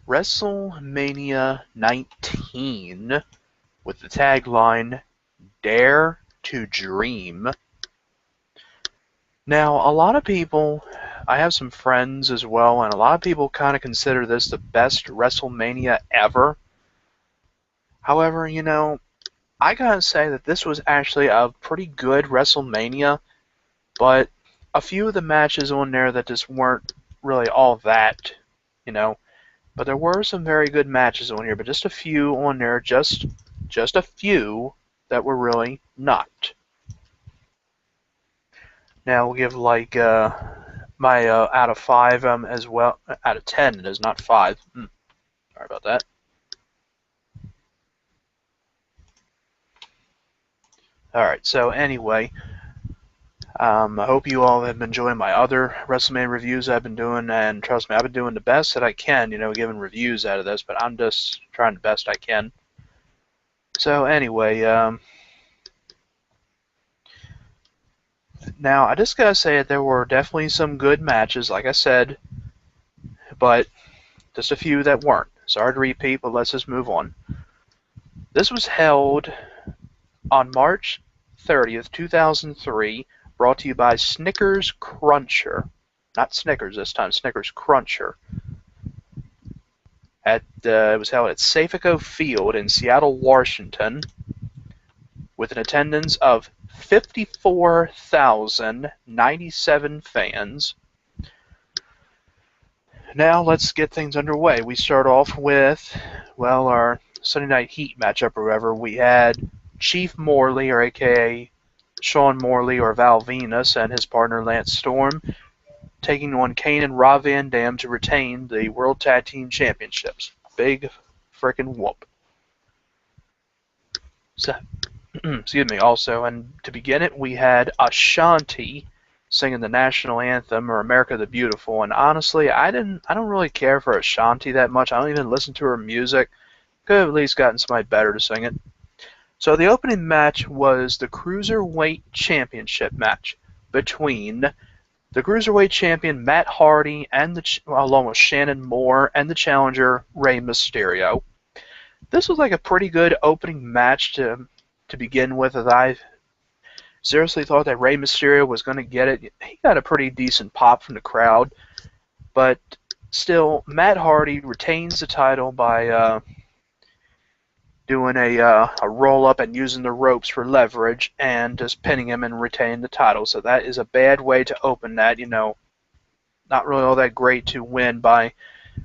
WrestleMania 19 with the tagline, Dare to Dream. Now, a lot of people, I have some friends as well, and a lot of people kind of consider this the best WrestleMania ever. However, I gotta say that this was actually a pretty good WrestleMania, but a few of the matches on there that just weren't really all that, you know. But there were some very good matches on here, but just a few on there, just a few that were really not. Now we'll give like my out of 5 as well. Out of 10 it is, not 5. Sorry about that. Alright, so anyway, I hope you all have been enjoying my other WrestleMania reviews I've been doing, and trust me, I've been doing the best that I can, giving reviews out of this, but I'm just trying the best I can. So anyway, now I just gotta say that there were definitely some good matches, like I said, but just a few that weren't. Sorry to repeat, but let's just move on. This was held on March 30th, 2003, brought to you by Snickers Cruncher. Not Snickers this time, Snickers Cruncher. It was held at Safeco Field in Seattle, Washington, with an attendance of 54,097 fans. Now let's get things underway. We start off with, well, our Sunday Night Heat matchup or whatever. We had Chief Morley, or a.k.a. Sean Morley, or Val Venus, and his partner Lance Storm, taking on Kane and Rob Van Dam to retain the World Tag Team Championships. Big frickin' whoop. So, excuse me, also, and to begin it, we had Ashanti singing the national anthem, or America the Beautiful, and honestly, I don't really care for Ashanti that much. I don't even listen to her music. Could have at least gotten somebody better to sing it. So the opening match was the Cruiserweight Championship match between the Cruiserweight Champion Matt Hardy and along with Shannon Moore and the challenger Rey Mysterio. This was like a pretty good opening match to begin with, as I seriously thought that Rey Mysterio was going to get it. He got a pretty decent pop from the crowd, but still, Matt Hardy retains the title by doing a roll-up and using the ropes for leverage and just pinning him and retaining the title. So that is a bad way to open that, not really all that great to win by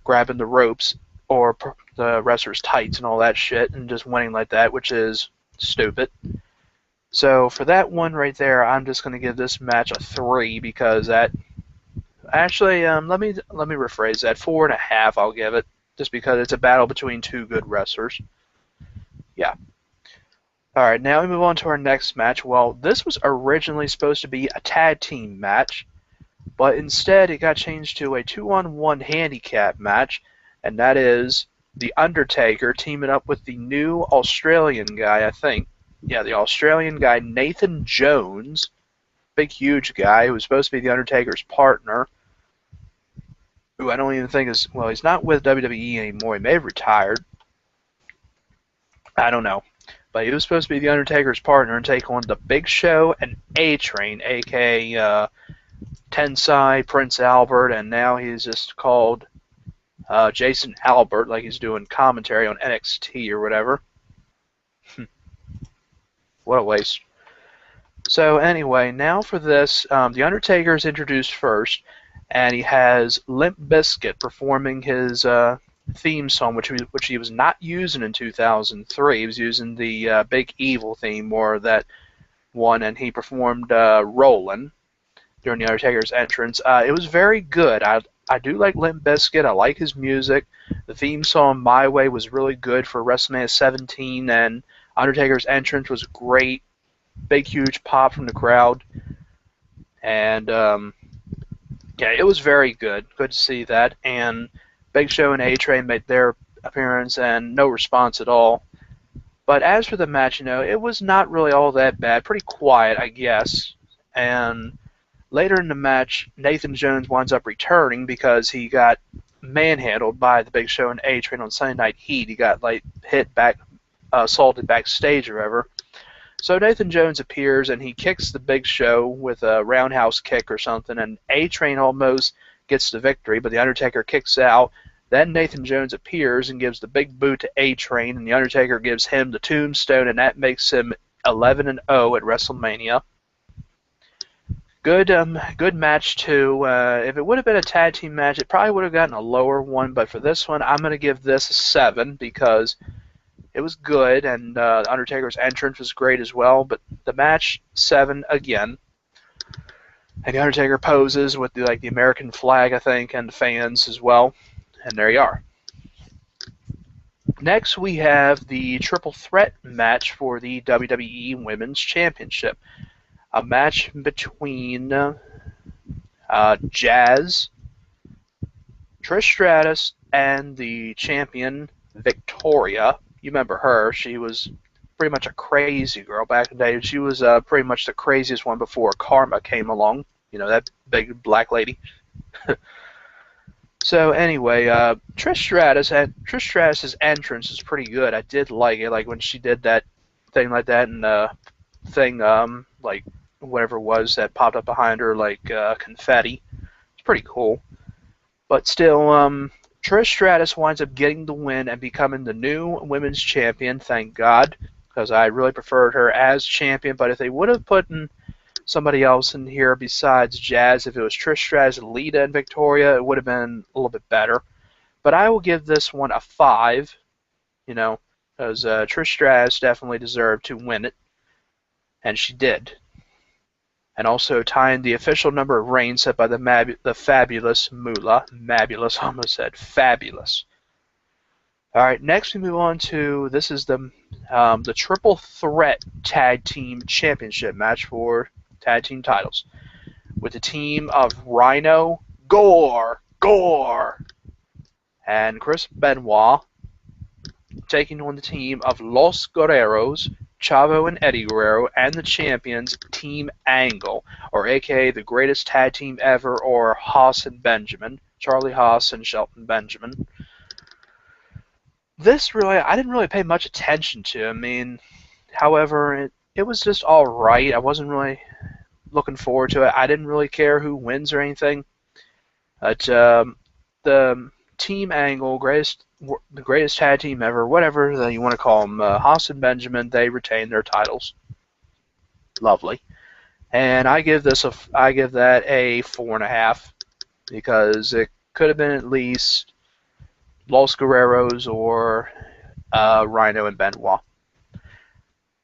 grabbing the ropes or the wrestler's tights and all that shit and just winning like that, which is stupid. So for that one right there, I'm just going to give this match a 3 because that... Actually, let me rephrase that. 4.5 I'll give it, just because it's a battle between two good wrestlers. Yeah. Alright, now we move on to our next match. Well, this was originally supposed to be a tag team match, but instead it got changed to a 2-on-1 handicap match, and that is The Undertaker teaming up with the new Australian guy, I think. Yeah, the Australian guy, Nathan Jones. Big, huge guy who was supposed to be The Undertaker's partner, who I don't even think is... Well, he's not with WWE anymore. He may have retired. I don't know. But he was supposed to be The Undertaker's partner and take on the Big Show and A-Train, a.k.a. Tensai, Prince Albert, and now he's just called Jason Albert, like he's doing commentary on NXT or whatever. What a waste. So anyway, now for this, The Undertaker is introduced first, and he has Limp Bizkit performing his theme song, which he was not using in 2003. He was using the Big Evil theme, or that one, and he performed Rollin' during The Undertaker's entrance. It was very good. I do like Limp Bizkit. I like his music. The theme song, My Way, was really good for WrestleMania 17, and Undertaker's entrance was great. Big, huge pop from the crowd. And, yeah, it was very good. Good to see that. And Big Show and A-Train made their appearance, and no response at all. But as for the match, it was not really all that bad. Pretty quiet, I guess. And later in the match, Nathan Jones winds up returning because he got manhandled by the Big Show and A-Train on Sunday Night Heat. He got like assaulted backstage or whatever. So Nathan Jones appears and he kicks the Big Show with a roundhouse kick or something, and A-Train almost gets the victory, but the Undertaker kicks out. Then Nathan Jones appears and gives the big boot to A-Train, and the Undertaker gives him the tombstone, and that makes him 11-0 at WrestleMania. Good match too. If it would have been a tag team match, it probably would have gotten a lower one, but for this one, I'm going to give this a 7 because it was good, and Undertaker's entrance was great as well. But the match, 7 again. And the Undertaker poses with the American flag, I think, and the fans as well. And there you are. Next, we have the triple threat match for the WWE Women's Championship. A match between Jazz, Trish Stratus, and the champion Victoria. You remember her. She was pretty much a crazy girl back in the day. She was pretty much the craziest one before Karma came along. You know, that big black lady. So anyway, Trish Stratus's entrance is pretty good. I did like it, like when she did that thing like that, and thing like whatever it was that popped up behind her, like confetti. It's pretty cool. But still, Trish Stratus winds up getting the win and becoming the new women's champion. Thank God, because I really preferred her as champion. But if they would have put somebody else in here besides Jazz, if it was Trish Stratus, Lita, and Victoria, it would have been a little bit better. But I will give this one a 5, you know, because Trish Stratus definitely deserved to win it, and she did. And also tying the official number of reigns set by the fabulous Moolah. Mabulous, almost said fabulous. All right, next we move on to, this is the triple threat tag team championship match for tag team titles, with the team of Rhino, Gore, and Chris Benoit taking on the team of Los Guerreros, Chavo and Eddie Guerrero, and the champions Team Angle, or aka the greatest tag team ever, or Haas and Benjamin, Charlie Haas and Shelton Benjamin. This really, I didn't really pay much attention to. I mean, however, it was just all right. I wasn't really looking forward to it. I didn't really care who wins or anything. But the Team Angle, the greatest tag team ever, whatever you want to call them, Haas and Benjamin, they retain their titles. Lovely. And I give that a 4.5 because it could have been at least Los Guerreros or Rhino and Benoit.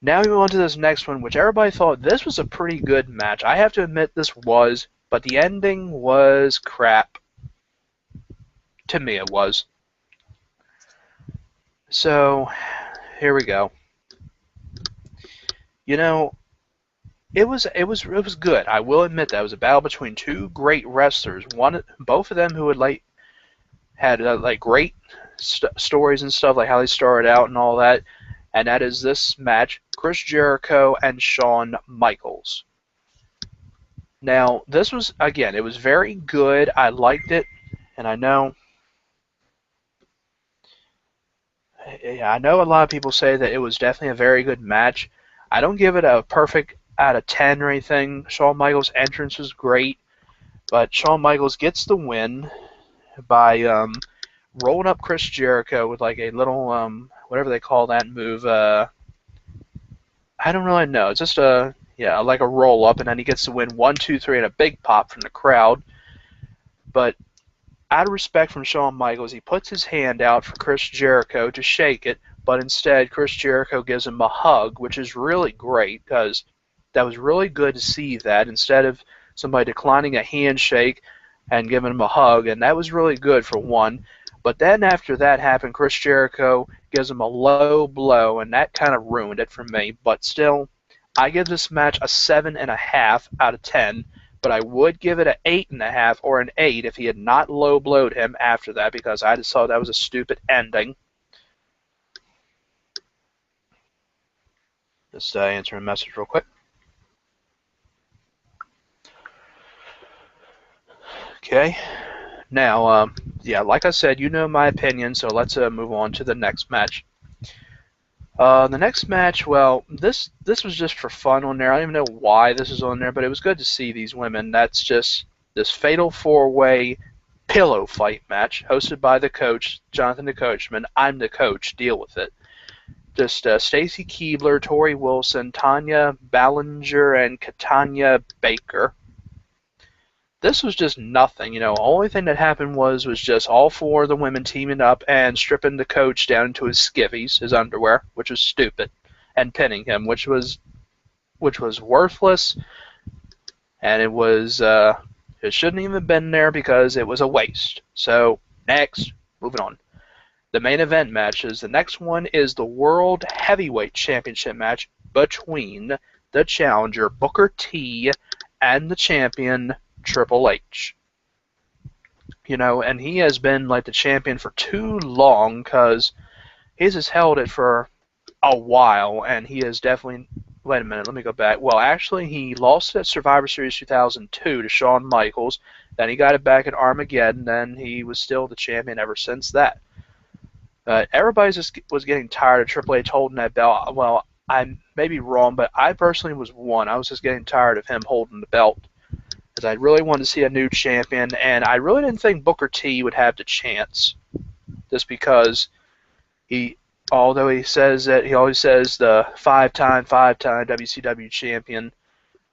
Now we move on to this next one, which everybody thought this was a pretty good match. I have to admit this was, but the ending was crap. To me it was. So, here we go. You know, it was good. I will admit that it was a battle between two great wrestlers. Both of them who had great stories and stuff, like how they started out and all that. And that is this match, Chris Jericho and Shawn Michaels. Now, this was, again, it was very good. I liked it, and I know a lot of people say that it was definitely a very good match. I don't give it a perfect out of 10 or anything. Shawn Michaels' entrance was great, but Shawn Michaels gets the win by rolling up Chris Jericho with like a little, whatever they call that move. I don't really know. It's just like a roll up, and then he gets to win 1, 2, 3, and a big pop from the crowd. But out of respect from Shawn Michaels, he puts his hand out for Chris Jericho to shake it, but instead Chris Jericho gives him a hug, which is really great because that was really good to see that instead of somebody declining a handshake and giving him a hug, and that was really good for one. But then after that happened, Chris Jericho gives him a low blow, and that kind of ruined it for me. But still, I give this match a 7.5 out of 10. But I would give it an 8.5 or an 8 if he had not low blowed him after that, because I just thought that was a stupid ending. Just answer a message real quick. Okay. Now, Yeah, like I said, you know my opinion, so let's move on to the next match. The next match, well, this was just for fun on there. I don't even know why this is on there, but it was good to see these women. That's just this fatal four-way pillow fight match hosted by the coach, Jonathan the Coachman. I'm the coach. Deal with it. Just Stacy Keibler, Tori Wilson, Tanya Ballinger, and Katanya Baker. This was just nothing, you know. Only thing that happened was just all four of the women teaming up and stripping the coach down into his skivvies, his underwear, which was stupid, and pinning him, which was worthless, and it shouldn't even have been there because it was a waste. So next, moving on. The main event matches. The next one is the World Heavyweight Championship match between the challenger Booker T and the champion Triple H. You know, and he has been like the champion for too long because he's just held it for a while, and he has definitely. Wait a minute, let me go back. Well, actually, he lost it at Survivor Series 2002 to Shawn Michaels. Then he got it back at Armageddon, and he was still the champion ever since that. Everybody just was getting tired of Triple H holding that belt. Well, I may be wrong, but I personally was one. I was just getting tired of him holding the belt. Because I really wanted to see a new champion, and I really didn't think Booker T would have the chance. Just because although he always says the five-time WCW champion,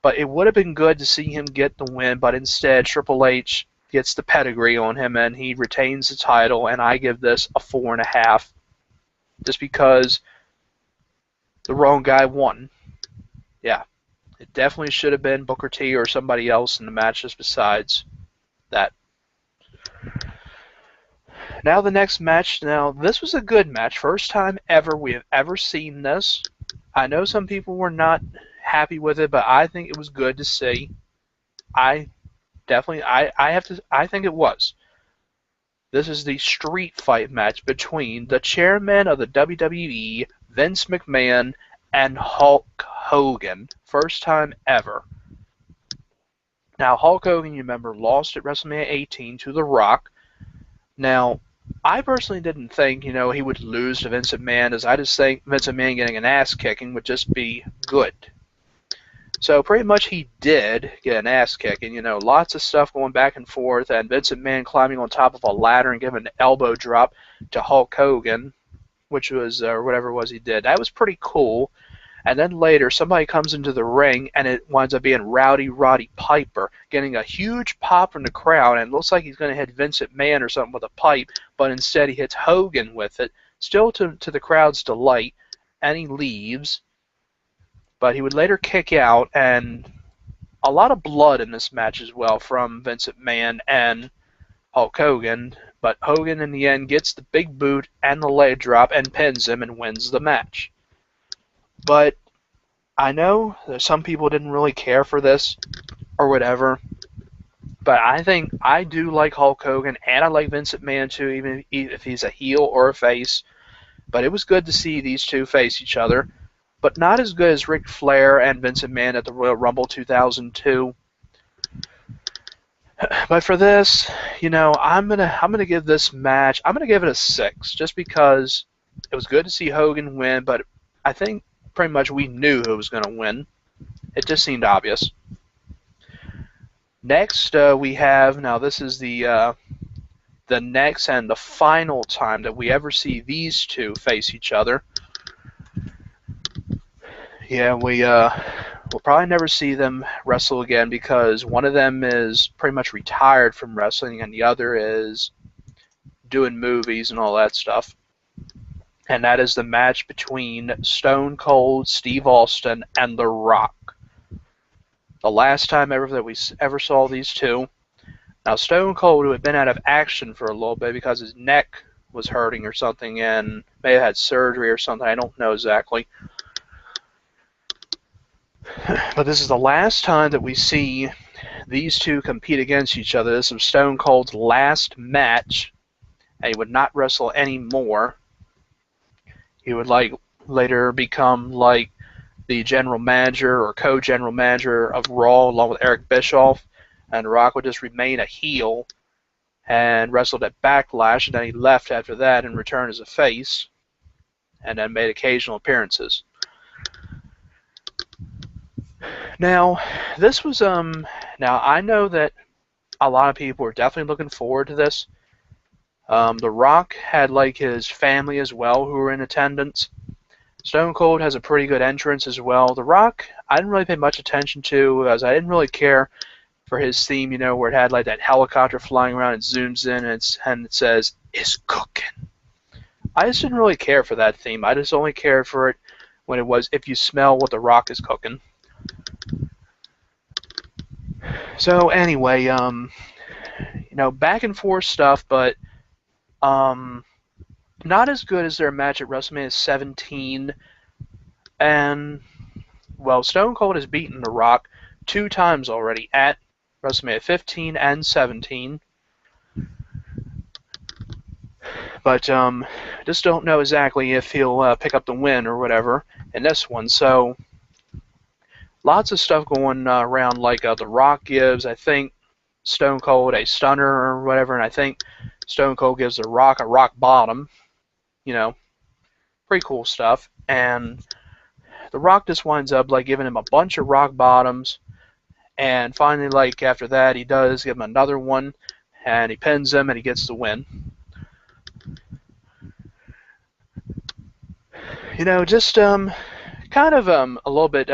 but it would have been good to see him get the win, but instead Triple H gets the pedigree on him and he retains the title, and I give this a 4.5 just because the wrong guy won. Yeah, it definitely should have been Booker T or somebody else in the matches besides that. Now the next match. Now this was a good match. First time ever we have ever seen this. I know some people were not happy with it, but I think it was good to see. I think it was. This is the street fight match between the chairman of the WWE, Vince McMahon, and Hulk Hogan. First time ever. Now Hulk Hogan, you remember, lost at WrestleMania 18 to The Rock. Now, I personally didn't think, he would lose to Vince McMahon, as I just think Vince McMahon getting an ass kicking would just be good. So pretty much he did get an ass kicking, lots of stuff going back and forth, and Vince McMahon climbing on top of a ladder and giving an elbow drop to Hulk Hogan, which was, or whatever it was he did. That was pretty cool. And then later, somebody comes into the ring, and it winds up being Rowdy Roddy Piper, getting a huge pop from the crowd, and it looks like he's going to hit Vince McMahon or something with a pipe, but instead he hits Hogan with it, still to the crowd's delight, and he leaves. But he would later kick out, and a lot of blood in this match as well from Vince McMahon and Hulk Hogan, but Hogan in the end gets the big boot and the leg drop and pins him and wins the match. But I know that some people didn't really care for this or whatever, but I think I do like Hulk Hogan, and I like Vince McMahon too, even if he's a heel or a face. But it was good to see these two face each other, but not as good as Ric Flair and Vince McMahon at the Royal Rumble 2002. But for this, I'm gonna give this match, I'm gonna give it a 6, just because it was good to see Hogan win, but I think pretty much we knew who was going to win. It just seemed obvious. Next, we have, now this is the next and the final time that we ever see these two face each other. Yeah, we'll probably never see them wrestle again because one of them is pretty much retired from wrestling and the other is doing movies and all that stuff. And that is the match between Stone Cold Steve Austin and The Rock. The last time ever that we ever saw these two. Now Stone Cold, who had been out of action for a little bit because his neck was hurting or something and may have had surgery or something, I don't know exactly. But this is the last time that we see these two compete against each other. This was Stone Cold's last match, and he would not wrestle anymore. He would later become the general manager or co-general manager of Raw along with Eric Bischoff, and The Rock would just remain a heel and wrestled at Backlash, and then he left after that and returned as a face, and then made occasional appearances. Now, this was now I know that a lot of people were definitely looking forward to this. The Rock had like his family as well who were in attendance. Stone Cold has a pretty good entrance as well. The Rock, I didn't really pay much attention to, because I didn't really care for his theme, you know, where it had like that helicopter flying around and zooms in and it says, "It's cooking." I just didn't really care for that theme. I just only cared for it when it was, "If you smell what the Rock is cooking." So anyway, you know, back and forth stuff, but not as good as their match at WrestleMania 17. And, well, Stone Cold has beaten The Rock 2 times already at WrestleMania 15 and 17. But just don't know exactly if he'll pick up the win or whatever in this one. So lots of stuff going around, like The Rock gives, I think, Stone Cold a stunner or whatever, and I think Stone Cold gives The Rock a rock bottom. You know, pretty cool stuff. And The Rock just winds up like giving him a bunch of rock bottoms, and finally, like after that, he does give him another one, and he pins him, and he gets the win. You know, just kind of a little bit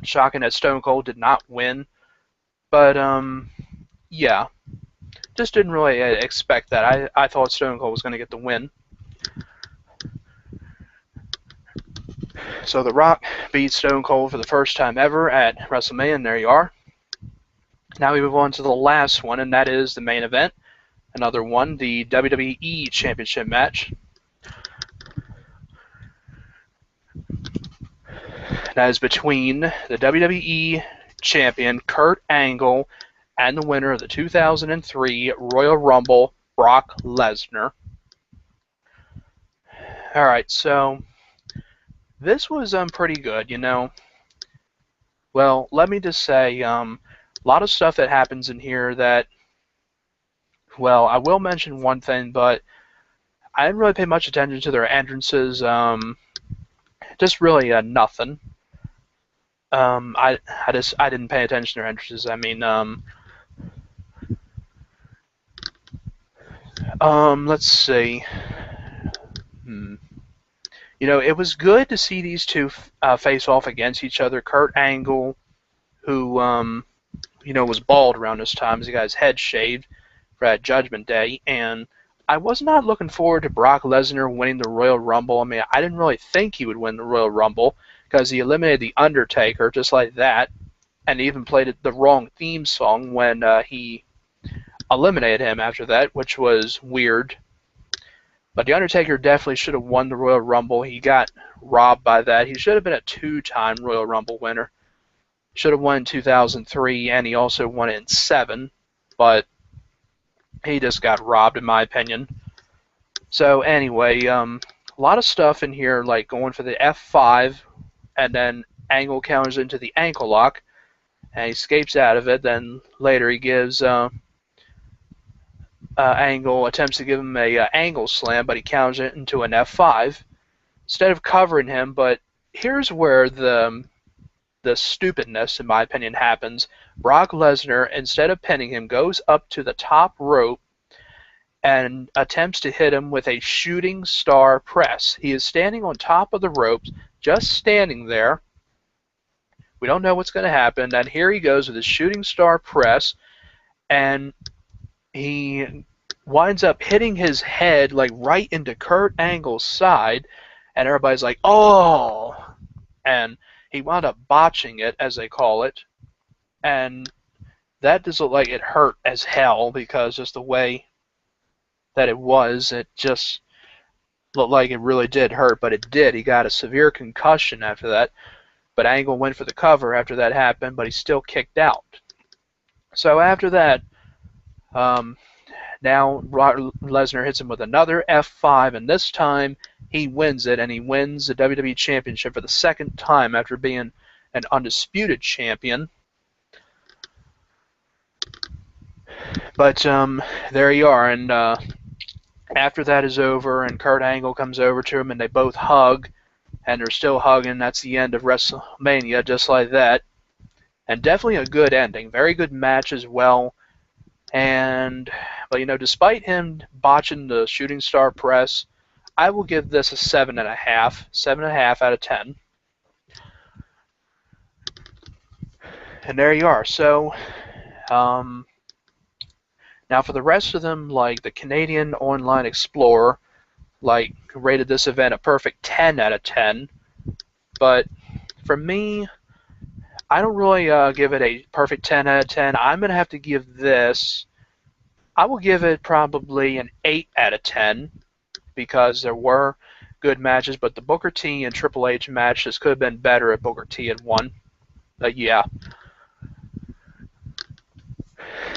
shocking that Stone Cold did not win, but yeah, just didn't really expect that. I thought Stone Cold was going to get the win. So The Rock beats Stone Cold for the first time ever at WrestleMania, and there you are. Now we move on to the last one, and that is the main event. Another one, the WWE Championship match. That is between the WWE Champion Kurt Angle and the winner of the 2003 Royal Rumble, Brock Lesnar. Alright, so this was pretty good, you know. Well, let me just say, a lot of stuff that happens in here that, well, I will mention one thing, but I didn't really pay much attention to their entrances. Just really nothing. I didn't pay attention to their entrances. I mean, let's see. You know, it was good to see these two face off against each other. Kurt Angle, who you know, was bald around this time, as he got his head shaved for that Judgment Day, and I was not looking forward to Brock Lesnar winning the Royal Rumble. I mean, I didn't really think he would win the Royal Rumble, because he eliminated The Undertaker just like that, and even played the wrong theme song when he eliminated him after that, which was weird. But The Undertaker definitely should have won the Royal Rumble. He got robbed by that. He should have been a 2-time Royal Rumble winner. Should have won in 2003, and he also won it in 7, but he just got robbed, in my opinion. So anyway, a lot of stuff in here, like going for the F5, and then Angle counters into the ankle lock, and he escapes out of it. Then later he gives Angle attempts to give him a angle slam, but he counters it into an F5 instead of covering him. But here's where the stupidness, in my opinion, happens. Brock Lesnar, instead of pinning him, goes up to the top rope and attempts to hit him with a shooting star press. He is standing on top of the ropes, just standing there. We don't know what's going to happen. And here he goes with his shooting star press, and he winds up hitting his head like right into Kurt Angle's side, and everybody's like, "Oh!" And he wound up botching it, as they call it, and that just looked like it hurt as hell, because just the way that it was, it just looked like it really did hurt, but it did. He got a severe concussion after that, but Angle went for the cover after that happened, but he still kicked out. So after that, now Lesnar hits him with another F5, and this time he wins it, and he wins the WWE Championship for the second time after being an undisputed champion. But there you are, and after that is over, and Kurt Angle comes over to him, and they both hug, and they're still hugging. That's the end of WrestleMania, just like that. And definitely a good ending. Very good match as well. But despite him botching the shooting star press, I will give this a 7.5. 7.5 out of 10. And there you are. So, now for the rest of them, like the Canadian Online Explorer, like rated this event a perfect 10 out of 10. But for me, I don't really give it a perfect 10 out of 10. I'm going to have to give this, I will give it probably an 8 out of 10 because there were good matches, but the Booker T and Triple H matches could have been better if Booker T had won. But yeah.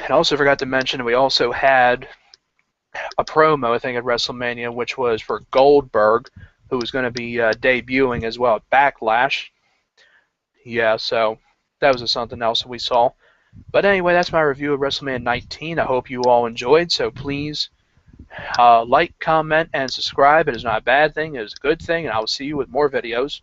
And I also forgot to mention we also had a promo, I think, at WrestleMania, which was for Goldberg, who was going to be debuting as well at Backlash. Yeah, so that was something else that we saw. But anyway, that's my review of WrestleMania 19. I hope you all enjoyed, so please like, comment, and subscribe. It is not a bad thing. It is a good thing, and I will see you with more videos.